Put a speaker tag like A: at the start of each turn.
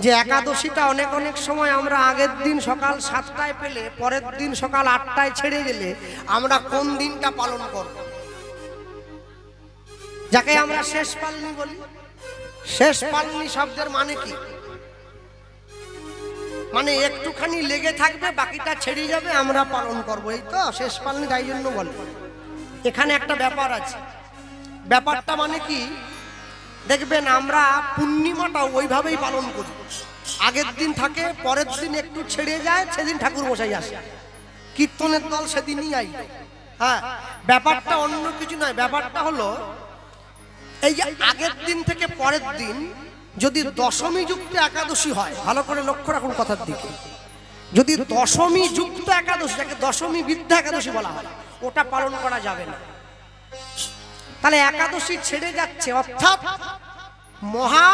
A: যে একাদশীটা অনেক অনেক সময় আমরা আগের দিন সকাল 7টায় পেলে পরের দিন সকাল 8টায় ছেড়ে গেলে আমরা কোন দিনটা পালন করব? যাকে আমরা শেষ পালনি বলি। শেষ পালনি শব্দের মানে কি? মানে একটুখানি লেগে থাকবে, বাকিটা ছেড়ে যাবে, আমরা পালন করব, এই তো শেষ পালনি। তাই জন্য বলে এখানে একটা ব্যাপার আছে। ব্যাপারটা মানে কি, দেখবেন আমরা পূর্ণিমাটা ওইভাবেই পালন করি। আগের দিন থাকে, পরের দিন একটু ছেড়ে যায়, সেদিন ঠাকুর মশাই আসে, কীর্তনের দল সেদিনই আই। হ্যাঁ, ব্যাপারটা অন্য কিছু নয়। ব্যাপারটা হলো এই যে আগের দিন থেকে পরের দিন যদি দশমী যুক্ত একাদশী হয়, ভালো করে লক্ষ্য রাখুন কথার দিকে, যদি দশমী যুক্ত একাদশী, যাকে দশমী বিদ্যা একাদশী বলা হয়, ওটা পালন করা যাবে না। তাহলে একাদশী ছেড়ে যাচ্ছে, অর্থাৎ মহা